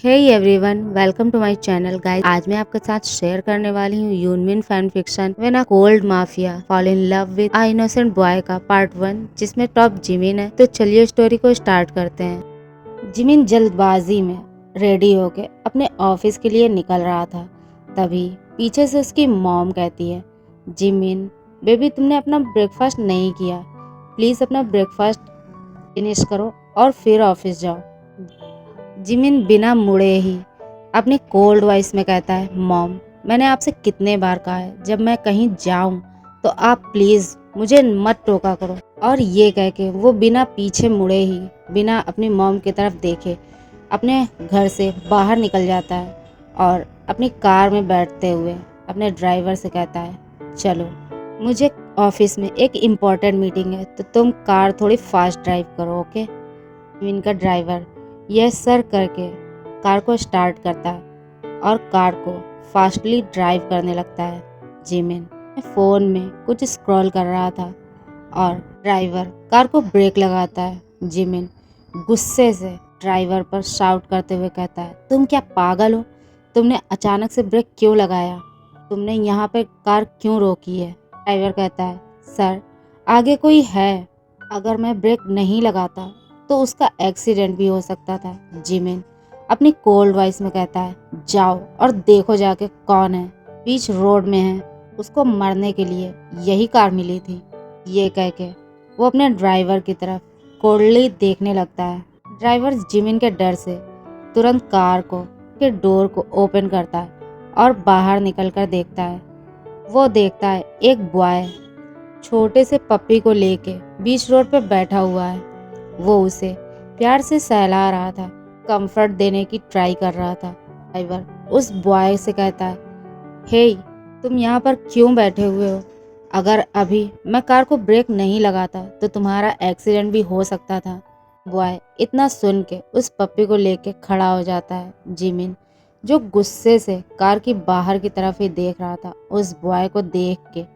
Hey everyone, welcome to my channel guys. आज मैं आपके साथ शेयर करने वाली हूँ Yoonmin fan fiction when a cold mafia fall in love with a innocent boy का पार्ट 1, जिसमें टॉप जिमिन है। तो चलिए स्टोरी को स्टार्ट करते हैं। जिमिन जल्दबाजी में रेडी होके अपने ऑफिस के लिए निकल रहा था। तभी पीछे से उसकी मॉम कहती है, जिमिन बेबी, तुमने अपना ब्रेकफास्ट नहीं किया, प्लीज अपना ब्रेकफास्ट फिनिश करो और फिर ऑफिस जाओ। जिमिन बिना मुड़े ही अपनी कोल्ड वॉइस में कहता है, मॉम, मैंने आपसे कितने बार कहा है जब मैं कहीं जाऊं तो आप प्लीज मुझे मत टोका करो। और ये कह के वो बिना पीछे मुड़े ही, बिना अपनी मॉम की तरफ देखे अपने घर से बाहर निकल जाता है और अपनी कार में बैठते हुए अपने ड्राइवर से कहता है, चलो, मुझे ऑफिस में एक इम्पोर्टेंट मीटिंग है तो तुम कार थोड़ी फास्ट ड्राइव करो, ओके। इनका ड्राइवर यस सर करके कार को स्टार्ट करता है और कार को फास्टली ड्राइव करने लगता है। जिमिन फोन में कुछ स्क्रॉल कर रहा था और ड्राइवर कार को ब्रेक लगाता है। जिमिन गुस्से से ड्राइवर पर शाउट करते हुए कहता है, तुम क्या पागल हो? तुमने अचानक से ब्रेक क्यों लगाया? तुमने यहाँ पे कार क्यों रोकी है? ड्राइवर कहता है, सर, आगे कोई है, अगर मैं ब्रेक नहीं लगाता तो उसका एक्सीडेंट भी हो सकता था। जिमिन अपनी कोल्ड वॉइस में कहता है, जाओ और देखो जाके कौन है, बीच रोड में है, उसको मरने के लिए यही कार मिली थी। ये कह के वो अपने ड्राइवर की तरफ कोल्डली देखने लगता है। ड्राइवर जिमिन के डर से तुरंत कार को के डोर को ओपन करता है और बाहर निकलकर देखता है। वो देखता है एक बॉय छोटे से पप्पी को लेके बीच रोड पे बैठा हुआ है। वो उसे प्यार से सहला रहा था, कंफर्ट देने की ट्राई कर रहा था। ड्राइवर उस बॉय से कहता है, हे, तुम यहाँ पर क्यों बैठे हुए हो? अगर अभी मैं कार को ब्रेक नहीं लगाता तो तुम्हारा एक्सीडेंट भी हो सकता था। बॉय इतना सुन के उस पप्पी को लेके खड़ा हो जाता है। जिमिन, जो गुस्से से कार की बाहर की तरफ ही देख रहा था, उस बॉय को देख के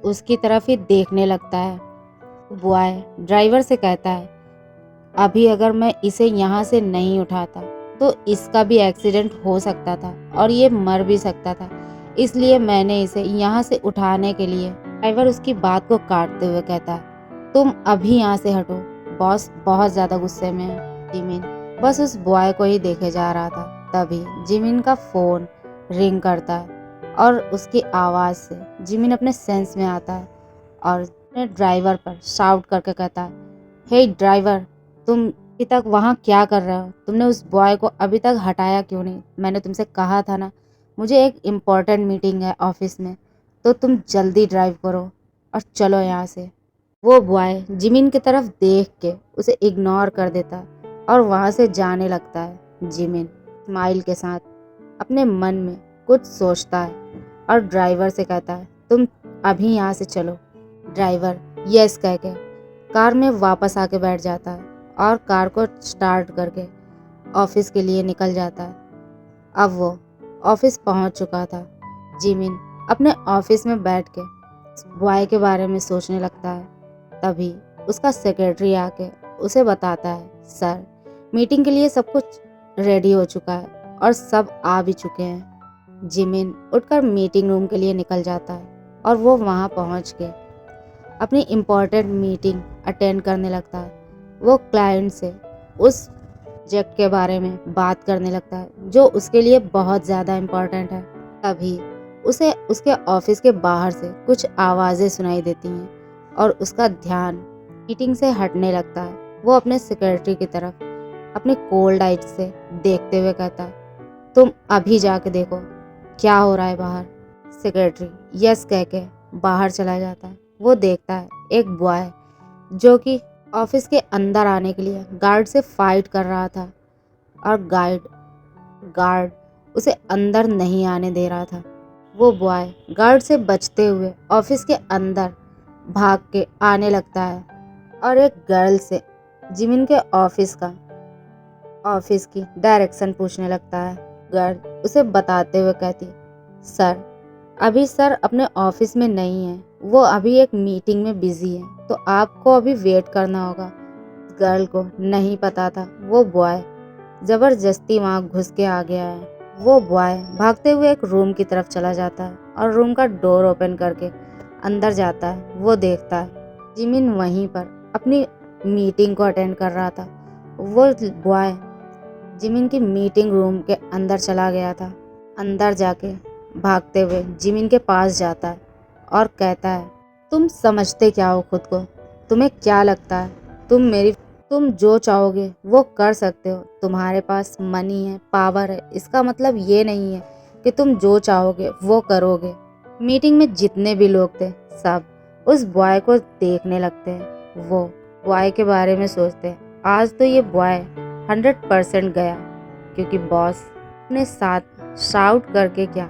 उसकी तरफ ही देखने लगता है। बॉय ड्राइवर से कहता है, अभी अगर मैं इसे यहाँ से नहीं उठाता तो इसका भी एक्सीडेंट हो सकता था और ये मर भी सकता था, इसलिए मैंने इसे यहाँ से उठाने के लिए। ड्राइवर उसकी बात को काटते हुए कहता है, तुम अभी यहाँ से हटो, बॉस बहुत ज़्यादा गुस्से में है। जिमिन बस उस बॉय को ही देखे जा रहा था। तभी जिमिन का फ़ोन रिंग करता है और उसकी आवाज़ से जिमिन अपने सेंस में आता है और अपने ड्राइवर पर शाउट करके कहता है, हे ड्राइवर, तुम अभी तक वहाँ क्या कर रहे हो? तुमने उस बॉय को अभी तक हटाया क्यों नहीं? मैंने तुमसे कहा था ना, मुझे एक इम्पोर्टेंट मीटिंग है ऑफिस में, तो तुम जल्दी ड्राइव करो और चलो यहाँ से। वो बॉय जिमिन की तरफ देख के उसे इग्नोर कर देता और वहाँ से जाने लगता है। जिमिन स्माइल के साथ अपने मन में कुछ सोचता है और ड्राइवर से कहता है, तुम अभी यहाँ से चलो। ड्राइवर यस कह के कार में वापस आके बैठ जाता है और कार को स्टार्ट करके ऑफिस के लिए निकल जाता है। अब वो ऑफिस पहुंच चुका था। जिमिन अपने ऑफिस में बैठ के बॉय के बारे में सोचने लगता है। तभी उसका सेक्रेटरी आके उसे बताता है, सर, मीटिंग के लिए सब कुछ रेडी हो चुका है और सब आ भी चुके हैं। जिमिन उठकर मीटिंग रूम के लिए निकल जाता है और वो वहाँ पहुँच के अपनी इम्पोर्टेंट मीटिंग अटेंड करने लगता है। वो क्लाइंट से उस प्रोजेक्ट के बारे में बात करने लगता है जो उसके लिए बहुत ज़्यादा इम्पोर्टेंट है। तभी उसे उसके ऑफिस के बाहर से कुछ आवाज़ें सुनाई देती हैं और उसका ध्यान मीटिंग से हटने लगता है। वो अपने सेक्रेटरी की तरफ अपने कोल्ड आइज से देखते हुए कहता है, तुम अभी जाके देखो क्या हो रहा है बाहर। सेक्रेटरी यस कह के बाहर चला जाता है। वो देखता है एक बॉय जो कि ऑफिस के अंदर आने के लिए गार्ड से फाइट कर रहा था और गार्ड उसे अंदर नहीं आने दे रहा था। वो बॉय गार्ड से बचते हुए ऑफिस के अंदर भाग के आने लगता है और एक गर्ल से जिमिन के ऑफिस की डायरेक्शन पूछने लगता है। गर्ल उसे बताते हुए कहती, सर, अभी सर अपने ऑफिस में नहीं है, वो अभी एक मीटिंग में बिजी है, तो आपको अभी वेट करना होगा। गर्ल को नहीं पता था वो बॉय जबरदस्ती वहाँ घुस के आ गया है। वो बॉय भागते हुए एक रूम की तरफ चला जाता है और रूम का डोर ओपन करके अंदर जाता है। वो देखता है जिमिन वहीं पर अपनी मीटिंग को अटेंड कर रहा था। वो बॉय जिमिन की मीटिंग रूम के अंदर चला गया था। अंदर जाके भागते हुए जिमिन के पास जाता है और कहता है, तुम समझते क्या हो खुद को? तुम्हें क्या लगता है तुम जो चाहोगे वो कर सकते हो? तुम्हारे पास मनी है, पावर है, इसका मतलब ये नहीं है कि तुम जो चाहोगे वो करोगे। मीटिंग में जितने भी लोग थे सब उस बॉय को देखने लगते हैं। वो बॉय के बारे में सोचते हैं, आज तो ये बॉय 100% गया, क्योंकि बॉस अपने साथ शाउट करके क्या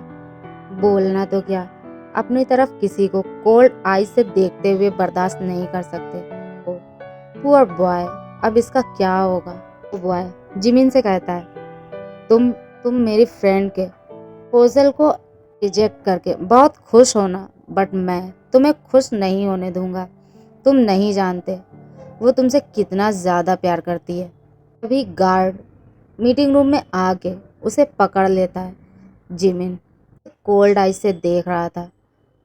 बोलना तो क्या अपनी तरफ किसी को कोल्ड आई से देखते हुए बर्दाश्त नहीं कर सकते। पुअर बॉय, अब इसका क्या होगा? तो बॉय जिमिन से कहता है, तुम मेरी फ्रेंड के प्रपोजल को रिजेक्ट करके बहुत खुश होना, बट मैं तुम्हें खुश नहीं होने दूंगा। तुम नहीं जानते वो तुमसे कितना ज़्यादा प्यार करती है। तभी गार्ड मीटिंग रूम में आके उसे पकड़ लेता है। जिमिन कोल्ड आई से देख रहा था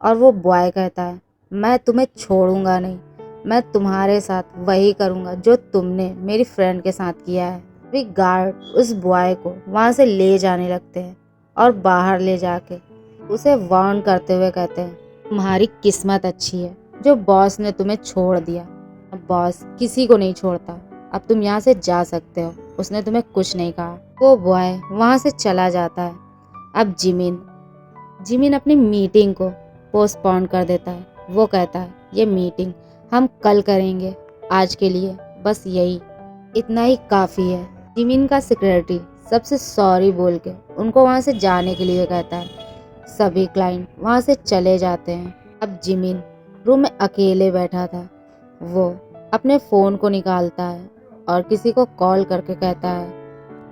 और वो बॉय कहता है, मैं तुम्हें छोड़ूंगा नहीं, मैं तुम्हारे साथ वही करूंगा जो तुमने मेरी फ्रेंड के साथ किया है। वे गार्ड उस बॉय को वहां से ले जाने लगते हैं और बाहर ले जाके उसे वार्न करते हुए कहते हैं, तुम्हारी किस्मत अच्छी है जो बॉस ने तुम्हें छोड़ दिया। अब बॉस किसी को नहीं छोड़ता, अब तुम यहाँ से जा सकते हो, उसने तुम्हें कुछ नहीं कहा। वो बॉय वहां से चला जाता है। अब जिमिन अपनी मीटिंग को पोस्टपोन कर देता है। वो कहता है, ये मीटिंग हम कल करेंगे, आज के लिए बस यही इतना ही काफ़ी है। जिमिन का सेक्रेटरी सबसे सॉरी बोल के उनको वहाँ से जाने के लिए कहता है। सभी क्लाइंट वहाँ से चले जाते हैं। अब जिमिन रूम में अकेले बैठा था। वो अपने फ़ोन को निकालता है और किसी को कॉल करके कहता है,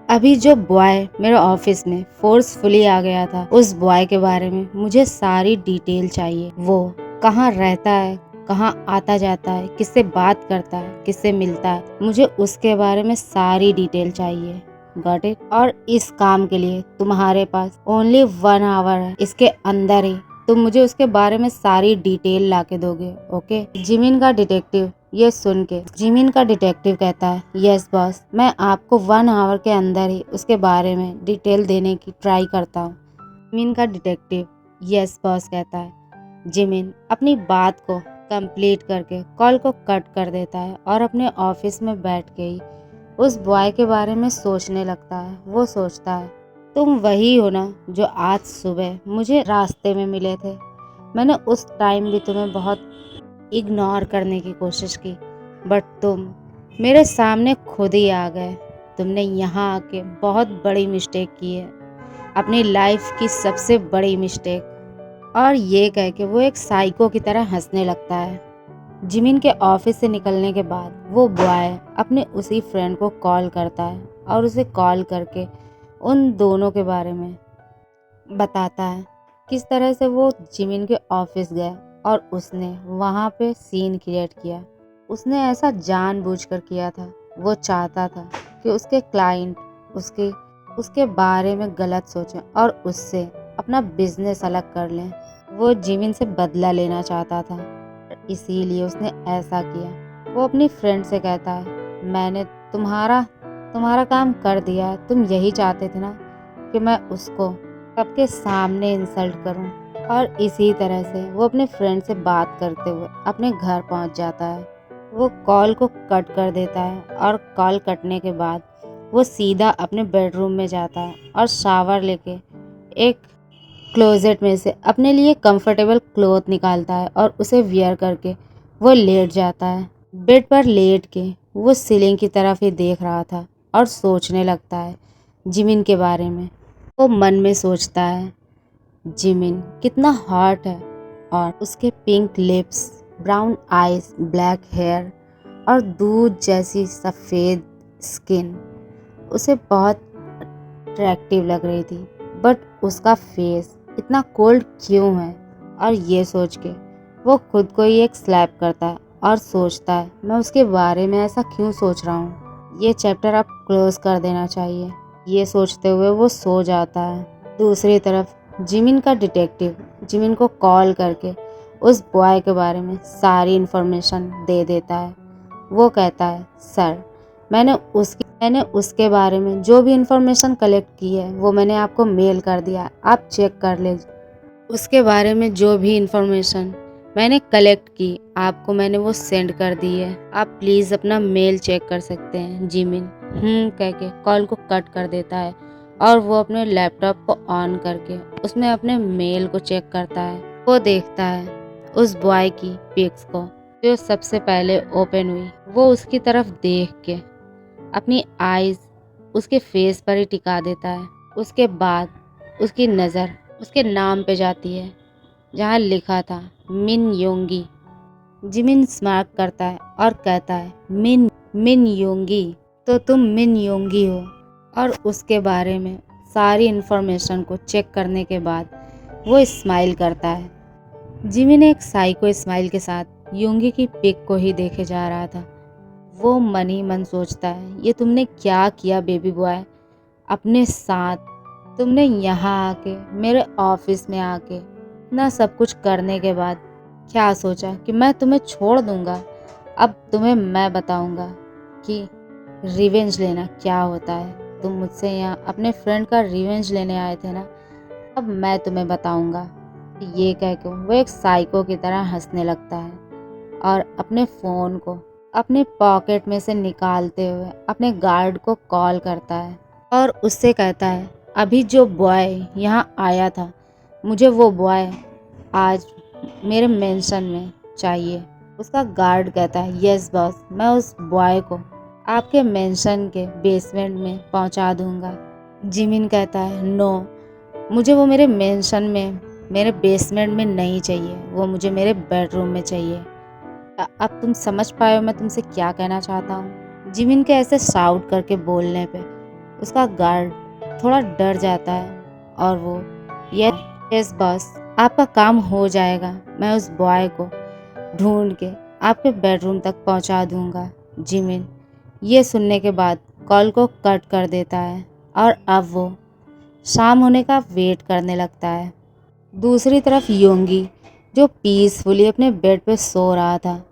अभी जो बॉय मेरे ऑफिस में फोर्सफुली आ गया था, उस बॉय के बारे में मुझे सारी डिटेल चाहिए। वो कहाँ रहता है, कहाँ आता जाता है, किससे बात करता है, किससे मिलता है, मुझे उसके बारे में सारी डिटेल चाहिए। Got it? और इस काम के लिए तुम्हारे पास ओनली 1 आवर है। इसके अंदर ही तुम मुझे उसके बारे में सारी डिटेल ला के दोगे, ओके? जिमिन का डिटेक्टिव कहता है, यस बॉस, मैं आपको 1 आवर के अंदर ही उसके बारे में डिटेल देने की ट्राई करता हूँ। जिमिन का डिटेक्टिव यस बॉस कहता है। जिमिन अपनी बात को कंप्लीट करके कॉल को कट कर देता है और अपने ऑफिस में बैठ के ही उस बॉय के बारे में सोचने लगता है। वो सोचता है, तुम वही हो ना जो आज सुबह मुझे रास्ते में मिले थे। मैंने उस टाइम भी तुम्हें बहुत इग्नोर करने की कोशिश की, बट तुम मेरे सामने खुद ही आ गए। तुमने यहाँ आके बहुत बड़ी मिस्टेक की है, अपनी लाइफ की सबसे बड़ी मिस्टेक। और ये कह के वो एक साइको की तरह हंसने लगता है। जिमिन के ऑफिस से निकलने के बाद वो बॉय अपने उसी फ्रेंड को कॉल करता है और उसे कॉल करके उन दोनों के बारे में बताता है, किस तरह से वो जिमिन के ऑफिस गया और उसने वहाँ पे सीन क्रिएट किया। उसने ऐसा जानबूझकर किया था। वो चाहता था कि उसके क्लाइंट उसके बारे में गलत सोचें और उससे अपना बिजनेस अलग कर लें। वो जिमिन से बदला लेना चाहता था, इसीलिए उसने ऐसा किया। वो अपनी फ्रेंड से कहता है, मैंने तुम्हारा काम कर दिया। तुम यही चाहते थे ना कि मैं उसको सबके सामने इंसल्ट करूं। और इसी तरह से वो अपने फ्रेंड से बात करते हुए अपने घर पहुंच जाता है। वो कॉल को कट कर देता है और कॉल कटने के बाद वो सीधा अपने बेडरूम में जाता है और शावर लेके एक क्लोजेट में से अपने लिए कंफर्टेबल क्लॉथ निकालता है और उसे वियर करके वो लेट जाता है। बेड पर लेट के वो सीलिंग की तरफ ही देख रहा था और सोचने लगता है जिमिन के बारे में। वो मन में सोचता है, जिमिन कितना हॉट है और उसके pink lips, brown eyes, black hair और दूध जैसी सफ़ेद स्किन उसे बहुत अट्रैक्टिव लग रही थी, बट उसका फेस इतना कोल्ड क्यों है? और ये सोच के वो खुद को ही एक स्लैप करता है और सोचता है, मैं उसके बारे में ऐसा क्यों सोच रहा हूँ? ये चैप्टर आप क्लोज कर देना चाहिए। ये सोचते हुए वो सो जाता है। दूसरी तरफ जिमिन का डिटेक्टिव जिमिन को कॉल करके उस बॉय के बारे में सारी इन्फॉर्मेशन दे देता है। वो कहता है, सर मैंने उसके बारे में जो भी इन्फॉर्मेशन कलेक्ट की है वो मैंने आपको मेल कर दिया, आप चेक कर ले। उसके बारे में जो भी इन्फॉर्मेशन मैंने कलेक्ट की आपको मैंने वो सेंड कर दी है, आप प्लीज़ अपना मेल चेक कर सकते हैं। जिमिन कह के कॉल को कट कर देता है और वो अपने लैपटॉप को ऑन करके उसमें अपने मेल को चेक करता है। वो देखता है उस बॉय की पिक्स को जो सबसे पहले ओपन हुई। वो उसकी तरफ देख के अपनी आईज उसके फेस पर ही टिका देता है। उसके बाद उसकी नज़र उसके नाम पे जाती है जहाँ लिखा था मिन योंगी। जिमिन स्मार्ट करता है और कहता है, मिन योंगी, तो तुम मिन योंगी हो। और उसके बारे में सारी इन्फॉर्मेशन को चेक करने के बाद वो स्माइल करता है। जिमिन एक साइको स्माइल के साथ योंगी की पिक को ही देखे जा रहा था। वो मन ही मन सोचता है, ये तुमने क्या किया बेबी बॉय अपने साथ। तुमने यहाँ आके मेरे ऑफिस में आके इतना सब कुछ करने के बाद क्या सोचा कि मैं तुम्हें छोड़ दूंगा। अब तुम्हें मैं बताऊंगा कि रिवेंज लेना क्या होता है। तुम मुझसे यहाँ अपने फ्रेंड का रिवेंज लेने आए थे ना, अब मैं तुम्हें बताऊंगा। ये कह के वो एक साइको की तरह हंसने लगता है और अपने फ़ोन को अपने पॉकेट में से निकालते हुए अपने गार्ड को कॉल करता है और उससे कहता है, अभी जो बॉय यहाँ आया था मुझे वो बॉय आज मेरे मेंशन में चाहिए। उसका गार्ड कहता है, यस बॉस, मैं उस बॉय को आपके मेंशन के बेसमेंट में पहुँचा दूँगा। जिमिन कहता है, नो, मुझे वो मेरे मेंशन में मेरे बेसमेंट में नहीं चाहिए, वो मुझे मेरे बेडरूम में चाहिए। अब तुम समझ पाए हो मैं तुमसे क्या कहना चाहता हूँ। जिमिन के ऐसे शाउट करके बोलने पे उसका गार्ड थोड़ा डर जाता है और वो, यस बॉस, आपका काम हो जाएगा, मैं उस बॉय को ढूंढ के आपके बेडरूम तक पहुंचा दूंगा। जिमिन ये सुनने के बाद कॉल को कट कर देता है और अब वो शाम होने का वेट करने लगता है। दूसरी तरफ योंगी जो पीसफुली अपने बेड पे सो रहा था,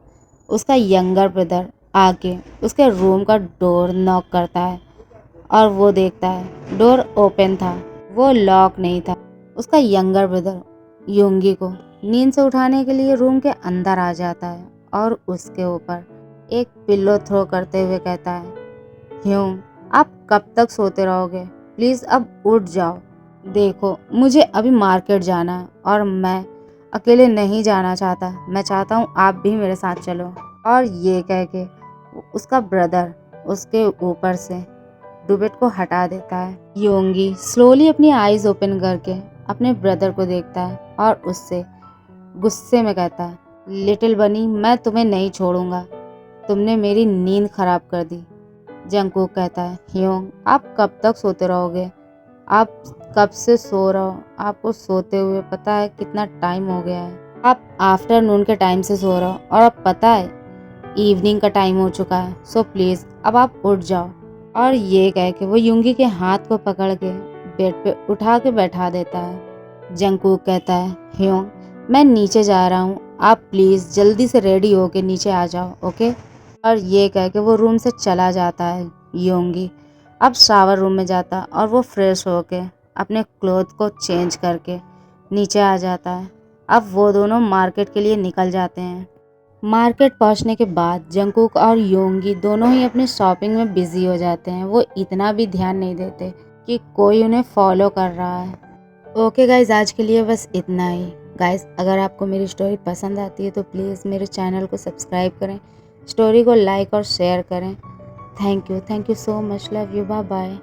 उसका यंगर ब्रदर आके उसके रूम का डोर नॉक करता है और वो देखता है डोर ओपन था, वो लॉक नहीं था। उसका यंगर ब्रदर योंगी को नींद से उठाने के लिए रूम के अंदर आ जाता है और उसके ऊपर एक पिल्लो थ्रो करते हुए कहता है, ह्योंग, आप कब तक सोते रहोगे, प्लीज़ अब उठ जाओ। देखो मुझे अभी मार्केट जाना है और मैं अकेले नहीं जाना चाहता, मैं चाहता हूँ आप भी मेरे साथ चलो। और ये कह के उसका ब्रदर उसके ऊपर से दुबेट को हटा देता है। योंगी स्लोली अपनी आईज ओपन करके अपने ब्रदर को देखता है और उससे गुस्से में कहता है, लिटिल बनी, मैं तुम्हें नहीं छोड़ूंगा, तुमने मेरी नींद खराब कर दी। जंगकुक कहता है, ह्योंग, आप कब तक सोते रहोगे, आप कब से सो रहे हो, आपको सोते हुए पता है कितना टाइम हो गया है, आप आफ्टरनून के टाइम से सो रहे हो और अब पता है इवनिंग का टाइम हो चुका है, सो प्लीज़ अब आप उठ जाओ। और ये कह के वो युंगी के हाथ को पकड़ के बेड पे उठा के बैठा देता है। जंगकुक कहता है, ह्योंग, मैं नीचे जा रहा हूँ, आप प्लीज़ जल्दी से रेडी होके नीचे आ जाओ, ओके। और ये कह के वो रूम से चला जाता है। योंगी अब शावर रूम में जाता और वो फ्रेश होके अपने क्लोथ को चेंज करके नीचे आ जाता है। अब वो दोनों मार्केट के लिए निकल जाते हैं। मार्केट पहुंचने के बाद जंगकुक और योंगी दोनों ही अपने शॉपिंग में बिजी हो जाते हैं। वो इतना भी ध्यान नहीं देते कि कोई उन्हें फॉलो कर रहा है। ओके गाइज, आज के लिए बस इतना ही। गाइज, अगर आपको मेरी स्टोरी पसंद आती है तो प्लीज़ मेरे चैनल को सब्सक्राइब करें, स्टोरी को लाइक और शेयर करें। Thank you so much, love you, bye bye.